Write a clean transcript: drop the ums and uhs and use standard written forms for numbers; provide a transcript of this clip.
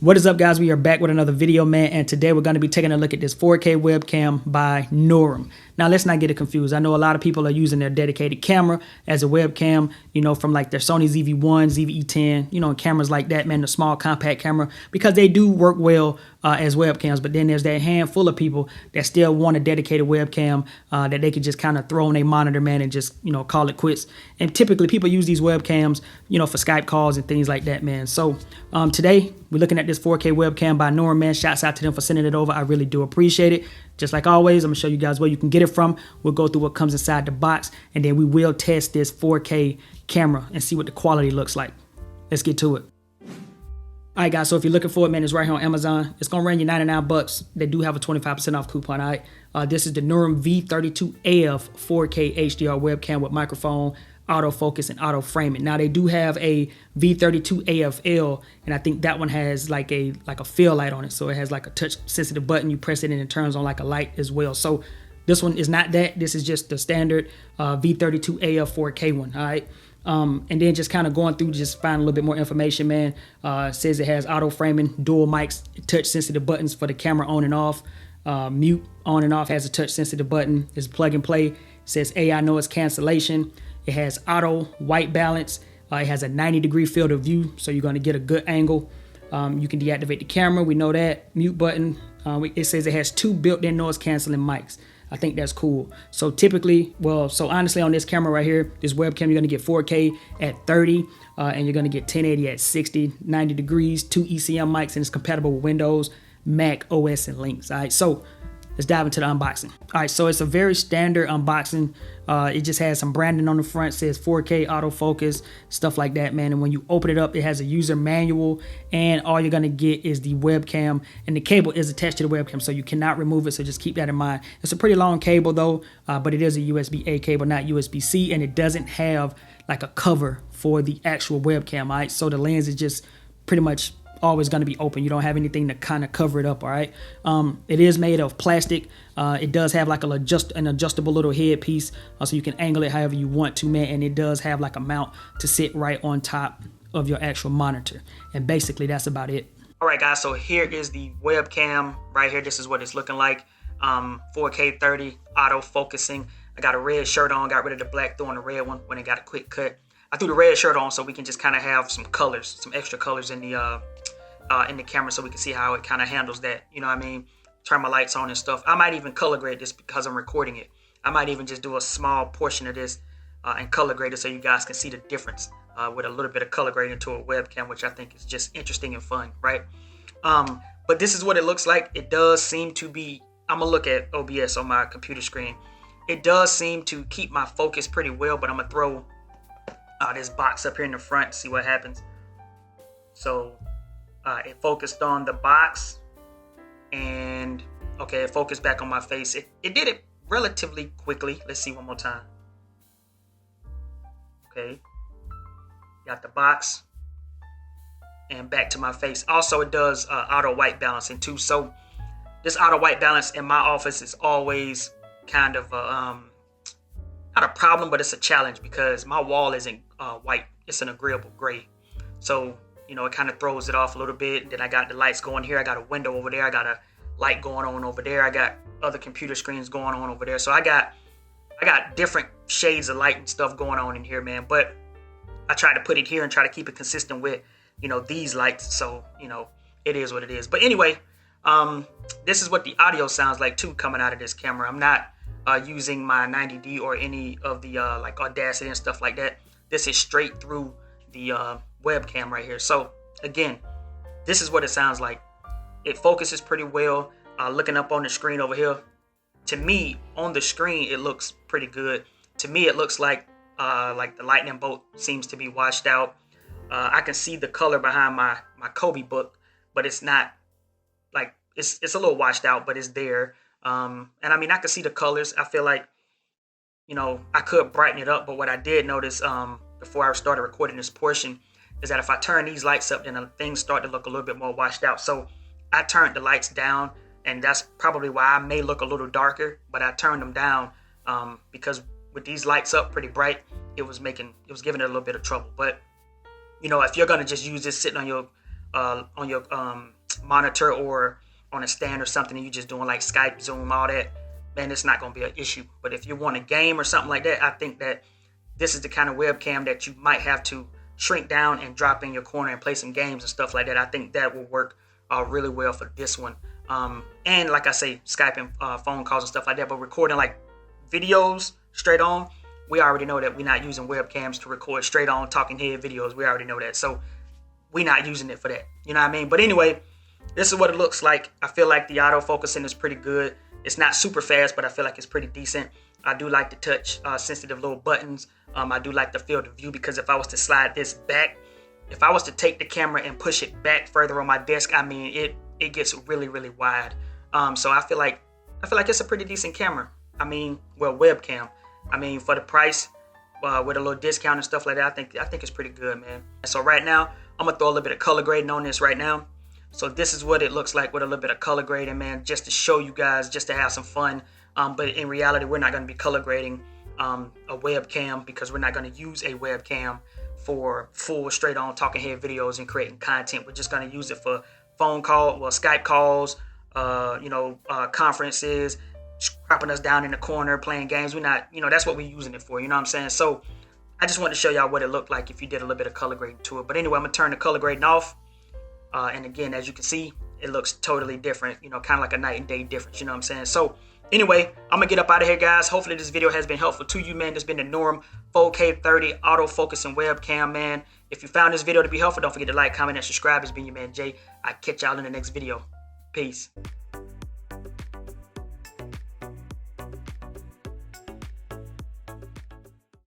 What is up, guys? We are back with another video, man, and today we're going to be taking a look at this 4K webcam by NUROUM. Now, let's not get it confused. I know a lot of people are using their dedicated camera as a webcam, from like their Sony ZV-1, ZV-E10, and cameras like that, man, the small compact camera, because they do work well as webcams. But then there's that handful of people that still want a dedicated webcam that they could just kind of throw on their monitor, man, and just, call it quits. And typically people use these webcams, for Skype calls and things like that, man. So today we're looking at this 4K webcam by NUROUM, man. Shouts out to them for sending it over. I really do appreciate it. Just like always, I'm gonna show you guys where you can get it from. We'll go through what comes inside the box, and then we will test this 4K camera and see what the quality looks like. Let's get to it. All right, guys, so if you're looking for it, man, it's right here on Amazon. It's gonna run you 99 bucks. They do have a 25% off coupon, all right? This is the NUROUM V32AF 4K HDR webcam with microphone, autofocus, and auto framing. Now, they do have a V32AFL, and I think that one has like a fill light on it. So it has like a touch sensitive button. You press it and it turns on like a light as well. So this one is not that. This is just the standard V32AF 4K one, all right? And then just kind of going through, just find a little bit more information, man. It says it has auto framing, dual mics, touch sensitive buttons for the camera on and off. Mute on and off has a touch sensitive button. It's plug and play. It says AI noise cancellation. It has auto white balance. It has a 90-degree field of view, so you're going to get a good angle. You can deactivate the camera. We know that. Mute button. It says it has 2 built-in noise canceling mics. I think that's cool. So typically, honestly, on this camera right here, this webcam, you're going to get 4K at 30, and you're going to get 1080 at 60, 90 degrees, 2 ECM mics, and it's compatible with Windows, Mac, OS, and Linux. All right, so let's dive into the unboxing. All right, so it's a very standard unboxing. It just has some branding on the front, says 4K autofocus, stuff like that, man. And when you open it up, it has a user manual, and all you're gonna get is the webcam, and the cable is attached to the webcam, so you cannot remove it, so just keep that in mind. It's a pretty long cable though, but it is a USB-A cable, not USB-C, and it doesn't have like a cover for the actual webcam, all right? So the lens is just pretty much always going to be open. You don't have anything to kind of cover it up, all right? It is made of plastic. It does have like an adjustable little headpiece, so you can angle it however you want to, man, and it does have like a mount to sit right on top of your actual monitor. And basically that's about it. All right, guys, so here is the webcam right here. This is what it's looking like. 4K 30 auto focusing. I got a red shirt on, got rid of the black, throwing the red one when it got a quick cut. I threw the red shirt on so we can just kind of have some colors, some extra colors in the camera, so we can see how it kind of handles that. You know what I mean? Turn my lights on and stuff. I might even color grade this because I'm recording it. I might even just do a small portion of this and color grade it so you guys can see the difference with a little bit of color grading to a webcam, which I think is just interesting and fun, right? But this is what it looks like. It does seem to be, I'm gonna look at OBS on my computer screen. It does seem to keep my focus pretty well, but I'm gonna throw this box up here in the front, see what happens. So it focused on the box, and okay, it focused back on my face. It did it relatively quickly. Let's see one more time. Okay, got the box and back to my face. Also, it does auto white balancing too. So this auto white balance in my office is always kind of not a problem, but it's a challenge because my wall isn't white. It's an agreeable gray. So, it kind of throws it off a little bit. And then I got the lights going here. I got a window over there. I got a light going on over there. I got other computer screens going on over there. So I got different shades of light and stuff going on in here, man. But I try to put it here and try to keep it consistent with, these lights. So, it is what it is. But anyway, this is what the audio sounds like too coming out of this camera. I'm not using my 90D or any of the like Audacity and stuff like that. This is straight through the webcam right here. So again, this is what it sounds like. It focuses pretty well. Looking up on the screen over here, to me on the screen it looks pretty good. To me it looks like the lightning bolt seems to be washed out. I can see the color behind my Kobe book, but it's not like it's a little washed out, but it's there. And I mean, I can see the colors. I feel like, I could brighten it up, but what I did notice before I started recording this portion is that if I turn these lights up, then things start to look a little bit more washed out. So I turned the lights down, and that's probably why I may look a little darker, but I turned them down because with these lights up pretty bright, it was giving it a little bit of trouble. But if you're gonna just use this sitting on your on your monitor or on a stand or something, and you're just doing like Skype, Zoom, all that, man, it's not going to be an issue. But if you want a game or something like that, I think that this is the kind of webcam that you might have to shrink down and drop in your corner and play some games and stuff like that. I think that will work really well for this one. And like I say, Skype and phone calls and stuff like that. But recording like videos straight on, we already know that we're not using webcams to record straight on talking head videos. We already know that. So we're not using it for that. You know what I mean? But anyway, this is what it looks like. I feel like the autofocusing is pretty good. It's not super fast, but I feel like it's pretty decent. I do like the touch sensitive little buttons. I do like the field of view, because if I was to slide this back, if I was to take the camera and push it back further on my desk, I mean, it gets really, really wide. So I feel like it's a pretty decent camera. I mean, well, webcam. I mean, for the price, with a little discount and stuff like that, I think it's pretty good, man. So right now, I'm gonna throw a little bit of color grading on this right now. So this is what it looks like with a little bit of color grading, man, just to show you guys, just to have some fun. But in reality, we're not gonna be color grading a webcam, because we're not gonna use a webcam for full straight on talking head videos and creating content. We're just gonna use it for phone call, well, Skype calls, conferences, cropping us down in the corner, playing games. We're not, that's what we're using it for, you know what I'm saying? So I just wanted to show y'all what it looked like if you did a little bit of color grading to it. But anyway, I'm gonna turn the color grading off. And again, as you can see, it looks totally different, kind of like a night and day difference, you know what I'm saying? So anyway, I'm gonna get up out of here, guys. Hopefully this video has been helpful to you, man. This has been the NUROUM 4K 30 autofocusing webcam, man. If you found this video to be helpful, don't forget to like, comment, and subscribe. It's been your man Jay. I'll catch y'all in the next video. Peace.